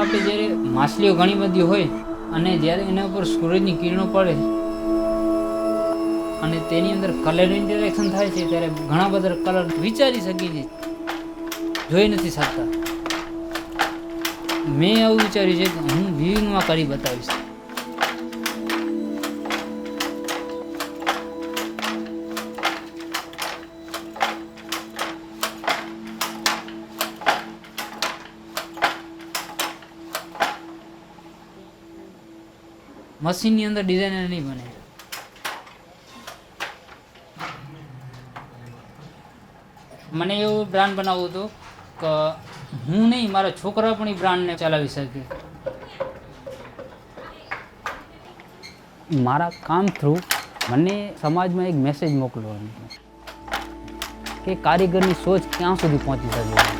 આપણે જ્યારે માછલીઓ ઘણી બધી હોય અને જ્યારે એના ઉપર સૂરજની કિરણો પડે અને તેની અંદર કલર ઇન્ટરેક્શન થાય છે ત્યારે ઘણા બધા કલર વિચારી શકીએ છીએ, જોઈ નથી શકતા. મેં એવું વિચાર્યું છે કે હું વિવિંગમાં કરી બતાવીશ. મશીનની અંદર ડિઝાઇનર નહીં બને. મને એવું બ્રાન્ડ બનાવવું હતું કે હું નહીં, મારા છોકરા પણ એ બ્રાન્ડને ચલાવી શકે. મારા કામ થ્રુ મને સમાજમાં એક મેસેજ મોકલવાનો કે કારીગરની સોચ ક્યાં સુધી પહોંચી શકે.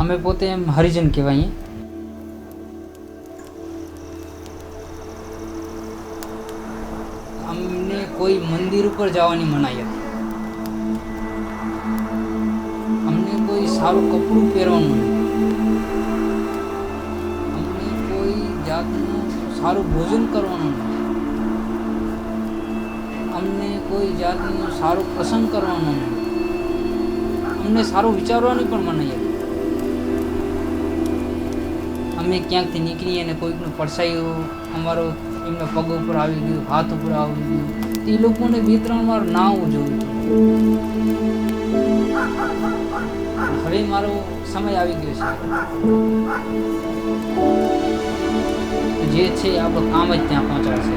અમે પોતે એમ હરિજન કહેવાય. અમને કોઈ મંદિર ઉપર જવાની મનાઈ હતી. અમને કોઈ સારું કપડું પહેરવાનું નહીં. અમને કોઈ જાતનું સારું ભોજન કરવાનું નહીં. અમને કોઈ જાતનું સારું પ્રસંગ કરવાનો નહીં. અમને સારું વિચારવાની પણ મનાઈ હતી. અમે ક્યાંકથી નીકળીએ અને કોઈકનું પડસાયું અમારો એમના પગ ઉપર આવી ગયું, હાથ ઉપર આવી ગયું, તો એ લોકોને 2-3 વાર ના આવવું જોઈએ. હવે મારો સમય આવી ગયો છે. જે છે આપણું કામ જ ત્યાં પહોંચાડશે.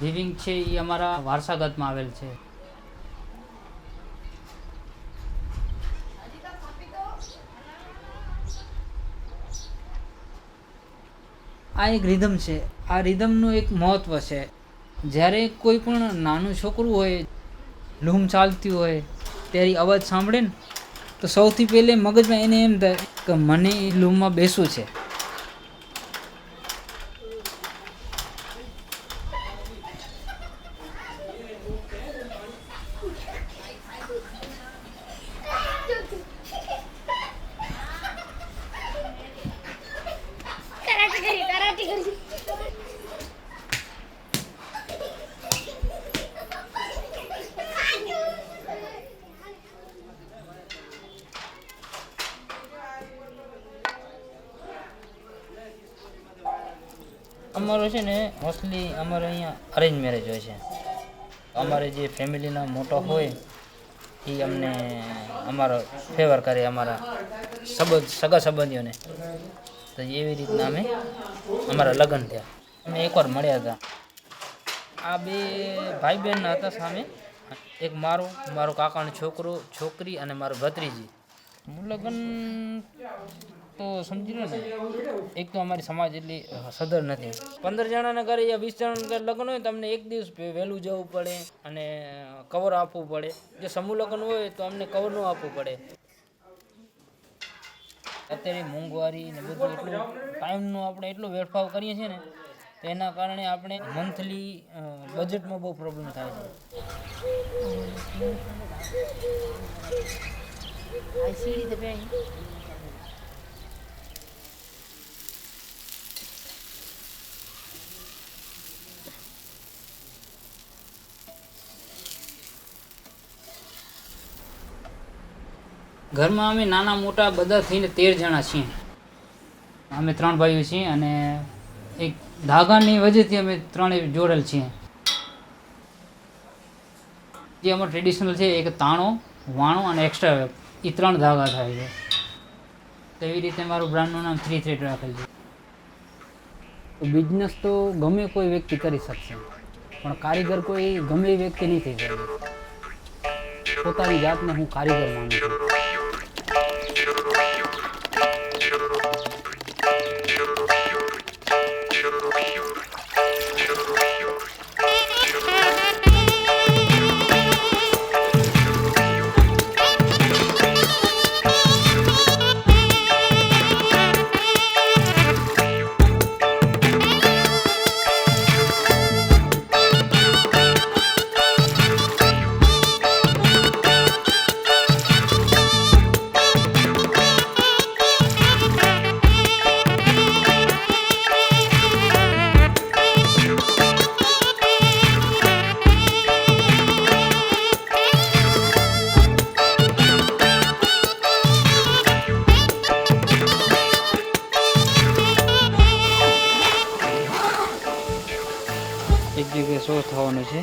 વિવિંગ છે એ અમારા વારસાગતમાં આવેલ છે. આ એક રિધમ છે. આ રિધમનું એક મહત્ત્વ છે. જ્યારે કોઈ પણ નાનું છોકરું હોય, લૂમ ચાલતી હોય, ત્યારે અવાજ સાંભળે ને તો સૌથી પહેલે મગજમાં એને એમ થાય કે મને એ લૂમમાં બેસવું છે. અમારો છે ને મોસ્ટલી અમારે અહીંયા અરેન્જ મેરેજ હોય છે. અમારે જે ફેમિલીના મોટા હોય એ અમને અમારો ફેવર કરે, અમારા સગા સંબંધીઓને. તો એવી રીતના અમારા લગ્ન થયા. અમે એકવાર મળ્યા હતા. આ 2 ભાઈ બહેન હતા સામે. એક મારો કાકાનો છોકરો, છોકરી અને મારો ભત્રીજી. લગ્ન તો સમજી લો ને, એક તો અમારી સમાજ એટલી સદર નથી. 15 જણાના ઘરે યા 20 જણાના ઘરે લગ્ન હોય તો અમને એક દિવસ વહેલું જવું પડે અને કવર આપવું પડે. જો સમૂહ લગ્ન હોય તો અમને કવર ન આપવું પડે. અત્યારે મોંઘવારી ને બધું એટલું ટાઈમનો આપણે એટલો વેડફાવ કરીએ છીએ ને, તો એના કારણે આપણે મંથલી બજેટમાં બહુ પ્રોબ્લેમ થાય છે. ઘરમાં અમે નાના મોટા બધા થઈને 13 જણા છીએ. અમે 3 ભાઈઓ છીએ અને એક ધાગાની વજહથી અમે 3 જોડેલ છીએ. જે અમારું ટ્રેડિશનલ છે એક તાણો, વાણો અને એક્સ્ટ્રા વેબ, એ 3 ધાગા થાય છે. તો એવી રીતે મારું બ્રાન્ડનું નામ 3 થ્રેડ રાખેલ છે. બિઝનેસ તો ગમે કોઈ વ્યક્તિ કરી શકશે, પણ કારીગર કોઈ ગમે એ વ્યક્તિ નહીં થઈ શકે. પોતાની જાતને હું કારીગર માનું છું. એક જગ્યાએ શો થવાનો છે,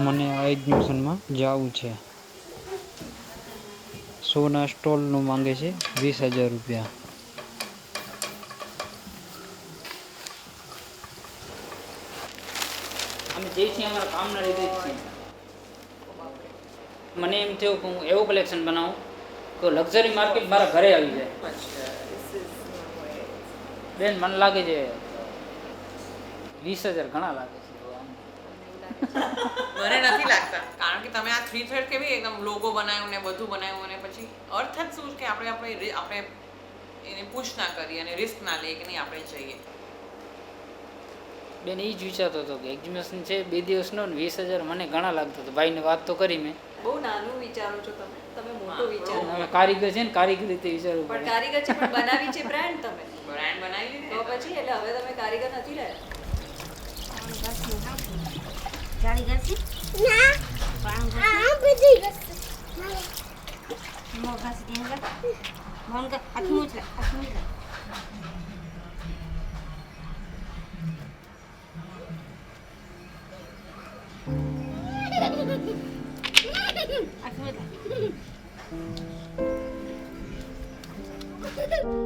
મને આ એક્ઝિબિશનમાં જવું છે. શોના સ્ટોલનું માંગે છે 20,000 રૂપિયા. અમે જે છીએ અમારા કામના લીધે જ છીએ. મને એમ થયું કે હું એવું કલેક્શન બનાવું કે લક્ઝરી માર્કેટ મારા ઘરે આવી જાય. બેન મને લાગે છે 20,000 ઘણા લાગે છે. મને નથી લાગતા, કારણ કે તમે આ 3 થ્રેડ કેવી એકદમ લોગો બનાવ્યું ને બધું બનાવ્યું અને પછી અર્થ જ શું કે આપણે એને પુશ ના કરીએ અને રિસ્ક ના લઈએ કે નહીં આપણે જઈએ. બેન એ જ વિચારતો હતો કે એક્ઝિબિશન છે 2 દિવસનો ને 20,000 મને ઘણા લાગતો હતો. ભાઈને વાત તો કરી મેં. બહુ નાનું વિચારો છો તમે મોટો વિચારો. અમે કારીગર છે ને, કારીગર રીતે વિચારવું પણ પડે. કારીગર છે, પણ બનાવી છે બ્રાન્ડ તમે. બ્રાન્ડ બનાવી દીધી તો પછી એટલે હવે તમે કારીગર નથી રહ્યા. જાળી ઘસી ના આ બધી ઘસી મો ઘસી દે મોન કા હાથ મૂછ પાણી બેઠો પાણી બેઠો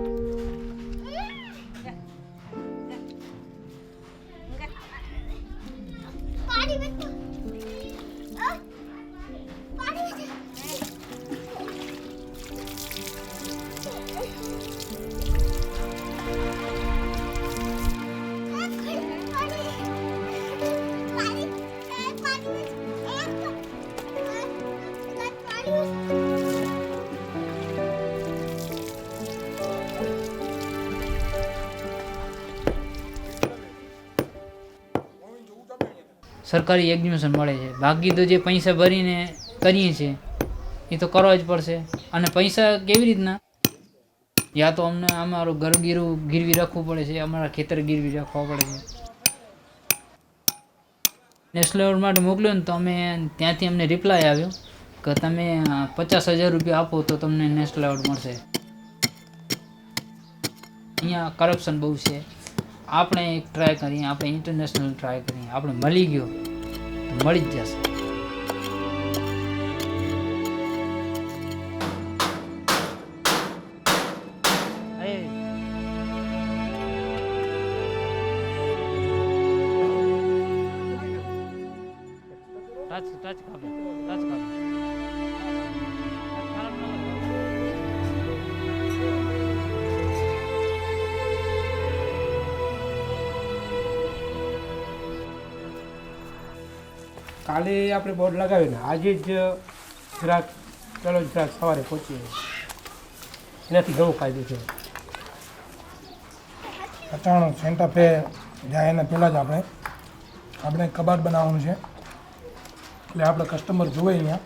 સરકારી એક્ઝિબિશન મળે છે. બાકી તો જે પૈસા ભરીને કરીએ છીએ એ તો કરવા જ પડશે. અને પૈસા કેવી રીતના? યા તો અમને અમારું ઘર ગીરવી રાખવું પડે છે, અમારા ખેતર ગીરવી રાખવા પડે છે. નેશનલ એવોર્ડ માટે મોકલ્યો ને તો અમે ત્યાંથી અમને રિપ્લાય આવ્યો કે તમે 50,000 રૂપિયા આપો તો તમને નેશનલ એવોર્ડ મળશે. અહીંયા કરપ્શન બહુ છે. આપણે એક ટ્રાય કરીએ, આપણે ઇન્ટરનેશનલ ટ્રાય કરીએ, આપણે મળી ગયો તો મળી જ જશે. કાલે આપણે બોર્ડ લગાવીને આજે જ જરાક ચાલો જરાક સવારે પહોંચીએ, એનાથી ઘણું ફાયદો છે. અચાણક સેન્ટા પે જાય એના પહેલાં જ આપણે કબાટ બનાવવાનું છે. એટલે આપણે કસ્ટમર જોવે અહીંયા,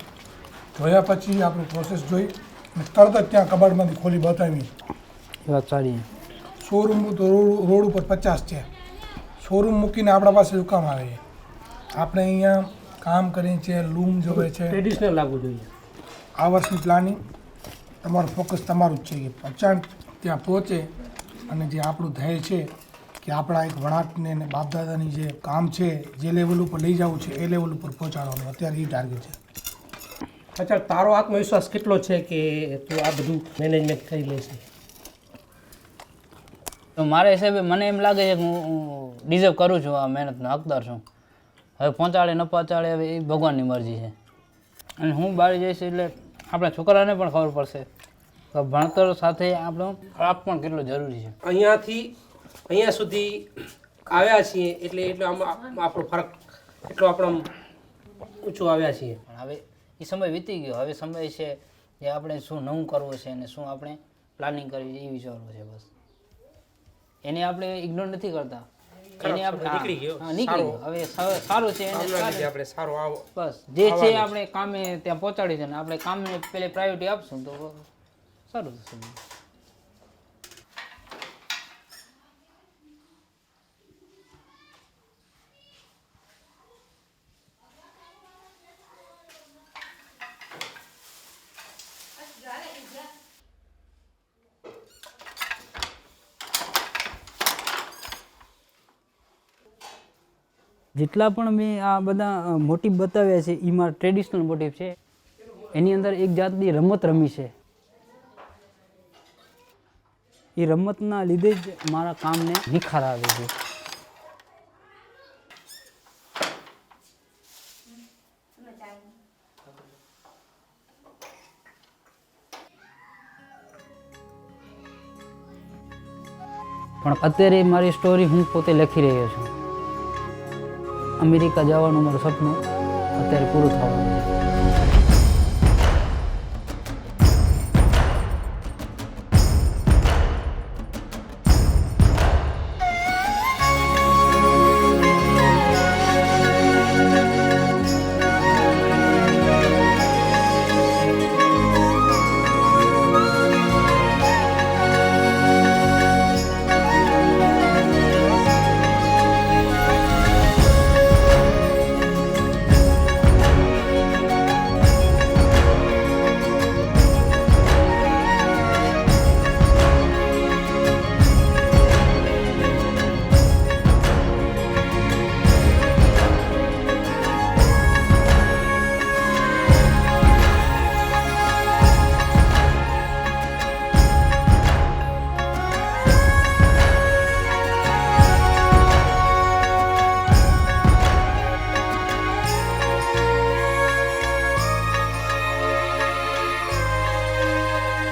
જોયા પછી આપણું પ્રોસેસ જોઈ અને તરત જ ત્યાં કબાટમાંથી ખોલી બતાવી. એ વાત સારી. શોરૂમ તો રોડ ઉપર 50 છે. શોરૂમ મૂકીને આપણા પાસે શું કામ આવે છે? આપણે અહીંયા કામ કરીએ છીએ, લૂમ જોવે છે, ટ્રેડિશનલ લાગવું જોઈએ. આ વર્ષની પ્લાનિંગ તમારું ફોકસ તમારું જ છે કે અચાનક ત્યાં પહોંચે અને જે આપણું ધ્યેય છે કે આપણા એક વણાટને અને બાપદાદાની જે કામ છે જે લેવલ ઉપર લઈ જવું છે એ લેવલ ઉપર પહોંચાડવાનું અત્યારે એ ટાર્ગેટ છે. અચ્છા, તારો આત્મવિશ્વાસ કેટલો છે કે તું આ બધું મેનેજમેન્ટ કરી લેશે? તો મારા હિસાબે મને એમ લાગે છે કે હું ડિઝર્વ કરું છું, આ મહેનતનો હકદાર છું. હવે પહોંચાડે ન પહોંચાડે હવે એ ભગવાનની મરજી છે. અને હું બહાર જઈશ એટલે આપણા છોકરાને પણ ખબર પડશે કે ભણતર સાથે આપણો ખરાબ પણ કેટલો જરૂરી છે. અહીંયાથી અહીંયા સુધી આવ્યા છીએ એટલે આમાં આપણો ફરક એટલો આપણો ઊંચું આવ્યા છીએ. પણ હવે એ સમય વીતી ગયો. હવે સમય છે જે આપણે શું નવું કરવું છે અને શું આપણે પ્લાનિંગ કરવી છે એ વિચારવું છે. બસ એને આપણે ઇગ્નોર નથી કરતા. એને આપણે નીકળી ગયો. હા, નીકળી ગયો. હવે સારું છે એને આપણે સારો આવો બસ જે છે આપણે કામે ત્યાં પહોંચાડી છે ને આપણે કામને પેલે પ્રાયોરિટી આપશું તો સારું થશે. જેટલા પણ મેં આ બધા મોટિવ બતાવ્યા છે એ મારા ટ્રેડિશનલ મોટિવ છે. એની અંદર એક જાતની રમત રમી છે. એ રમતના લીધે જ મારા કામને નિખાર આવે છે. પણ અત્યારે મારી સ્ટોરી હું પોતે લખી રહ્યો છું. અમેરિકા જવાનું મારું સપનું અત્યારે પૂરું થવાનું છે.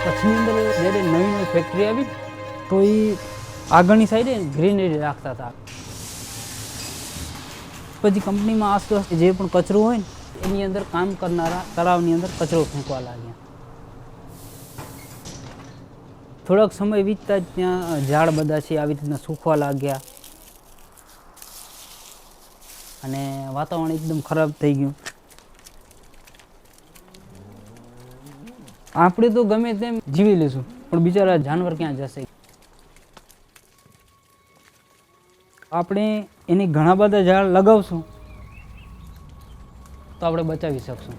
કચ્છની અંદર જ્યારે નવી ફેક્ટરી આવી તો એ આગળની સાઈડે ગ્રીનરી રાખતા હતા. પછી કંપનીમાં આસ્તે આસ્તે જે પણ કચરો હોય ને એની અંદર કામ કરનારા તળાવની અંદર કચરો ફેંકવા લાગ્યા. થોડોક સમય વીતતા જ ત્યાં ઝાડ બધા છે આવી રીતના સૂકવા લાગ્યા અને વાતાવરણ એકદમ ખરાબ થઈ ગયું. આપણે તો ગમે તેમ જીવી લઈશું પણ બિચારા જાનવર ક્યાં જશે? આપણે એને ઘણા બધા ઝાડ લગાવશું તો આપણે બચાવી શકશું.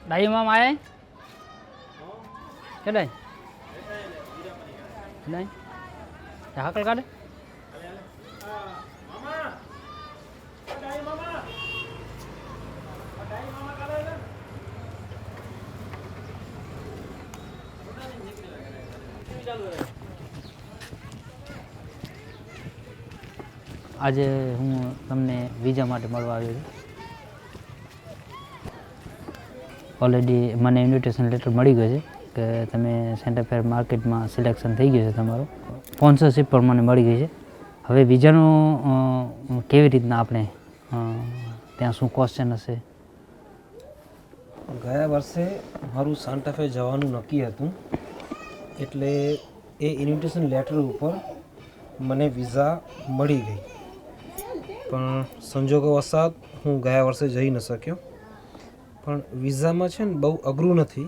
डाई माम आए क्या डाई डाई हाकल काटे આજે હું તમને વિઝા માટે મળવા આવ્યો છું. ઓલરેડી મને ઇન્વિટેશન લેટર મળી ગયો છે. કે તમે સેન્ટર ફેર માર્કેટમાં સિલેક્શન થઈ ગયું છે તમારું, સ્પોન્સરશિપ પણ મને મળી ગઈ છે. હવે વિઝાનું કેવી રીતના આપણે ત્યાં શું ક્વેશ્ચન હશે? ગયા વર્ષે મારું સાન્ટા ફે જવાનું નક્કી હતું, એટલે એ ઇન્વિટેશન લેટર ઉપર મને વિઝા મળી ગઈ, પણ સંજોગોવશાત હું ગયા વર્ષે જઈ ન શક્યો. પણ વિઝામાં છે ને બહુ અઘરું નથી,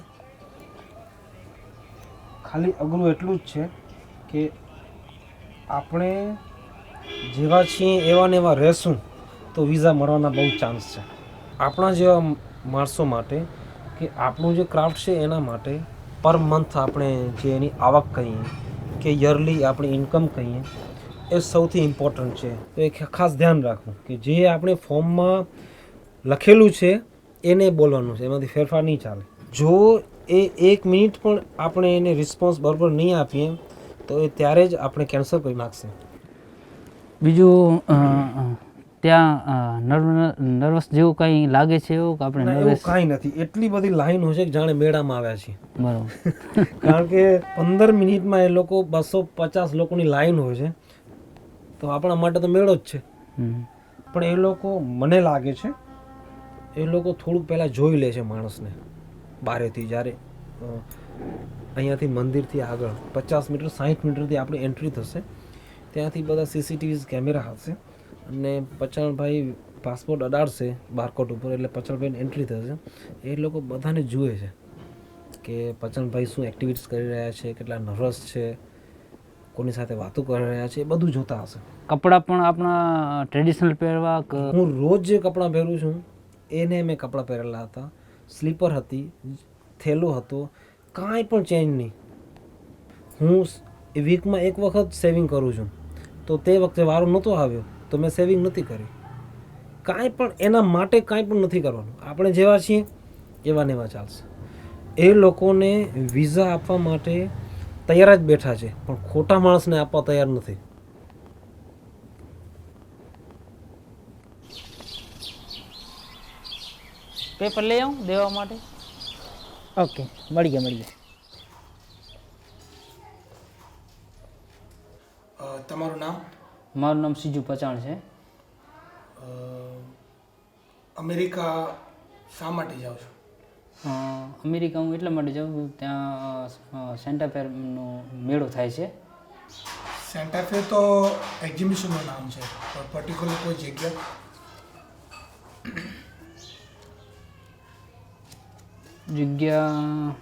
ખાલી અઘરું એટલું જ છે કે આપણે જેવા છીએ એવા ને એવા રહેશું તો વિઝા મળવાના બહુ ચાન્સ છે. આપણા જેવા માણસો માટે કે આપણું જે ક્રાફ્ટ છે એના માટે પર મંથ આપણે જે એની આવક કહીએ કે યરલી આપણી ઇન્કમ કહીએ એ સૌથી ઇમ્પોર્ટન્ટ છે. તો એ ખાસ ધ્યાન રાખવું કે જે આપણે ફોર્મમાં લખેલું છે એને બોલવાનું છે, એમાંથી ફેરફાર નહીં ચાલે. જો એ 1 મિનિટ પણ આપણે એને રિસ્પોન્સ બરાબર નહીં આપીએ તો એ ત્યારે જ આપણે કેન્સલ કરી નાખશે. બીજું ત્યાં નર્વસ જેવું કંઈ લાગે છે એવું કે આપણે એવું નર્વસ? કાંઈ નથી, એટલી બધી લાઈન હોય છે કે જાણે મેળામાં આવ્યા છીએ. બરાબર. કારણ કે 15 મિનિટમાં એ લોકો 250 લોકોની લાઈન હોય છે, તો આપણા માટે તો મેળો જ છે. પણ એ લોકો, મને લાગે છે એ લોકો થોડુંક પહેલાં જોઈ લે છે માણસને બહારેથી. જ્યારે અહીંયાથી મંદિરથી આગળ 50 મીટર 60 મીટરથી આપણી એન્ટ્રી થશે, ત્યાંથી બધા CCTV કેમેરા હશે અને પચાણભાઈ પાસપોર્ટ અડાડશે બારકોડ ઉપર, એટલે પચાણભાઈની એન્ટ્રી થશે. એ લોકો બધાને જુએ છે કે પચાણભાઈ શું એક્ટિવિટીઝ કરી રહ્યા છે, કેટલા નર્વસ છે, કોની સાથે વાતો કરી રહ્યા છે, એ બધું જોતા હશે. કપડાં પણ આપણા ટ્રેડિશનલ પહેરવા કે? હું રોજ જે કપડાં પહેરું છું એને મેં કપડાં પહેરેલા હતા, સ્લીપર હતી, થેલો હતો, કાંઈ પણ ચેન્જ નહીં. હું વીકમાં 1 વખત સેવિંગ કરું છું, તો તે વખતે વારો નહોતો આવ્યો તો મેં સેવિંગ નથી કરી. કાંઈ પણ એના માટે કાંઈ પણ નથી કરવાનું, આપણે જેવા છીએ એવા ને એવા ચાલશે. એ લોકોને વિઝા આપવા માટે તૈયાર જ બેઠા છે, પણ ખોટા માણસને આપવા તૈયાર નથી. પેપર લઈ આવું દેવા માટે? ઓકે, મળી ગયા. તમારું નામ? મારું નામ સીજુ પચાણ છે. અમેરિકા શા માટે જાઓ છો? અમેરિકા હું એટલા માટે જાઉં છું, ત્યાં સેન્ટા ફેરનો મેળો થાય છે. સેન્ટા ફે તો એક્ઝિબિશનનું નામ છે, પણ પર્ટિક્યુલર કોઈ જગ્યા? જગ્યા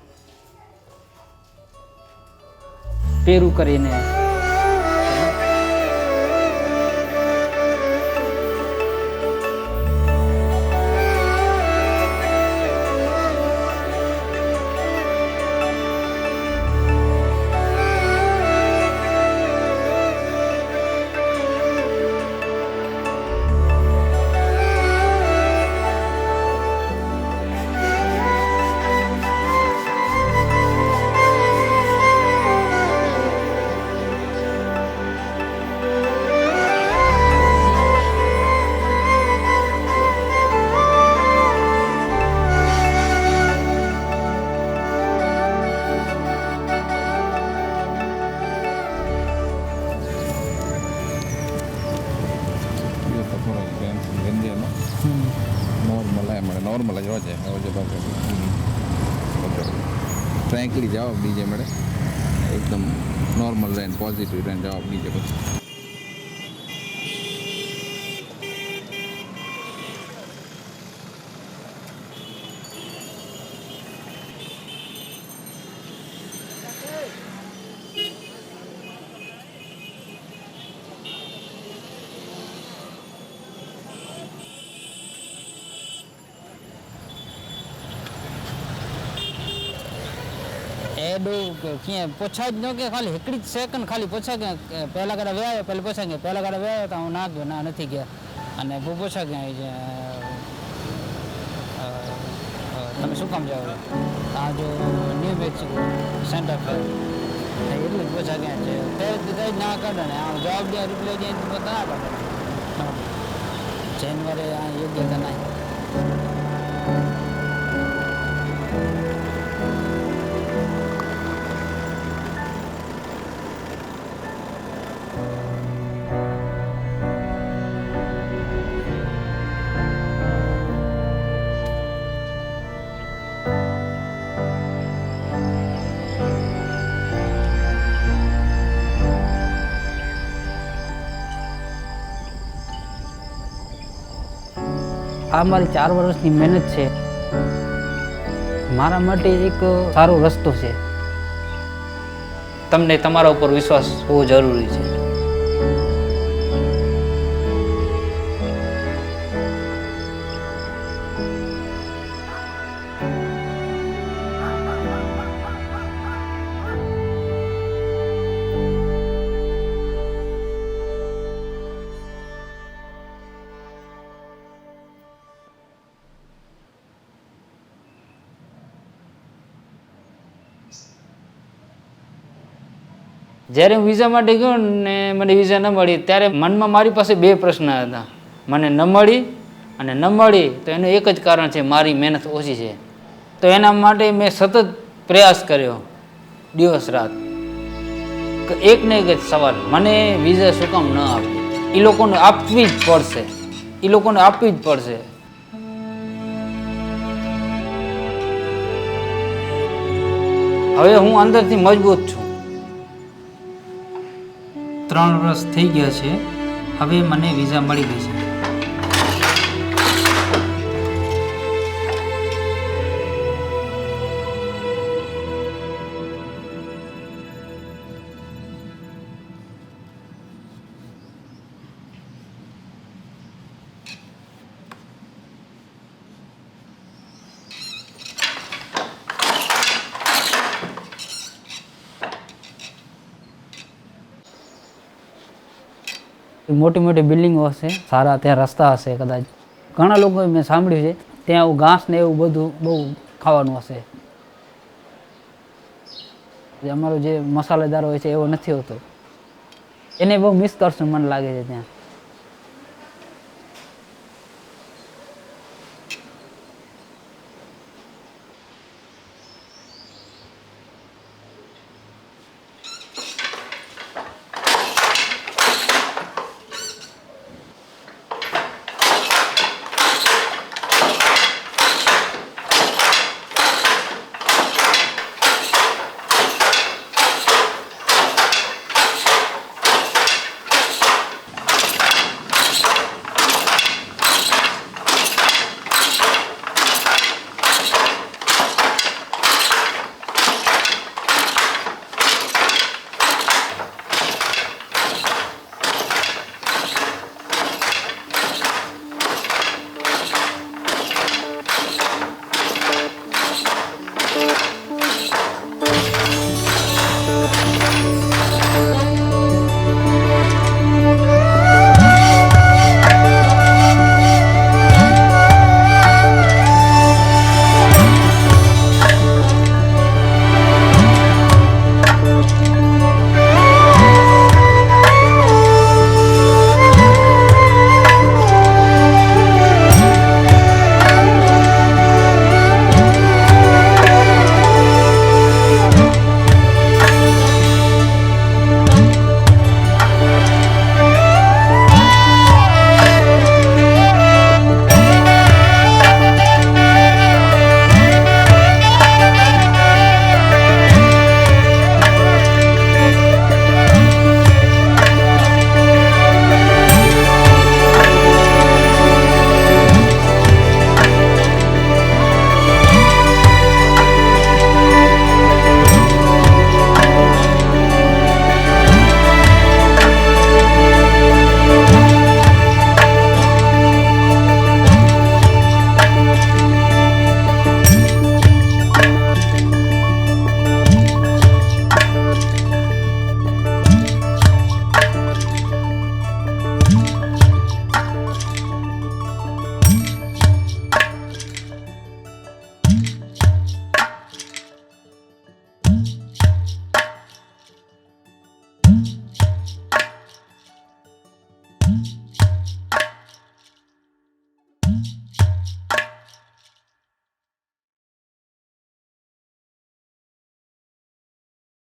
પેરુ કરીને. નોર્મલ જ હોય છે. ફ્રેન્કલી જવાબ દીજે મળે, એકદમ નોર્મલ રહે, પોઝિટિવ રહે જવાબ દીજે. પછી એડું ક્યાં પૂછા જ ન કે ખાલી હિકડી સેકન્ડ ખાલી પૂછા કે પહેલા ગાડા વ્યાયો, પહેલાં પૂછા કે પહેલા ગાડા વ્યાયો તો હું ના ગયો, ના નથી ગયા. અને બહુ પૂછા ક્યાં છે તમે શું કામ જાઓ? આ જો ન્યૂ મેક્સિકો સેન્ટર ફેર એટલું જ પૂછા ક્યાં છે, ત્યારે ના કાઢે ને આમ જવાબ દે રિપ્લાય દે તો ના કાઢે. જાન્યુઆરી આ યોગ્યતા નહીં. આ મારી 4 વર્ષની મહેનત છે, મારા માટે એક સારો રસ્તો છે. તમને તમારા ઉપર વિશ્વાસ હોવો જરૂરી છે. જ્યારે હું વિઝા માટે ગયો ને મને વિઝા ન મળી ત્યારે મનમાં મારી પાસે 2 પ્રશ્ન હતા. મને ન મળી અને ન મળી તો એનું એક જ કારણ છે, મારી મહેનત ઓછી છે. તો એના માટે મેં સતત પ્રયાસ કર્યો, દિવસ રાત. એક ને એક જ સવાલ, મને વિઝા શું કામ ન આપી? એ લોકોને આપવી જ પડશે, એ લોકોને આપવી જ પડશે. હવે હું અંદરથી મજબૂત છું. 3 વર્ષ થઈ ગયા છે, હવે મને વિઝા મળી ગઈ છે. મોટી મોટી બિલ્ડિંગો હશે, સારા ત્યાં રસ્તા હશે, કદાચ ઘણા લોકો મેં સાંભળ્યું છે ત્યાં આવું ઘાસ ને એવું બધું બહુ ખાવાનું હશે. અમારો જે મસાલેદાર હોય છે એવો નથી હોતો, એને બહુ મિસ કરશું મને લાગે છે ત્યાં.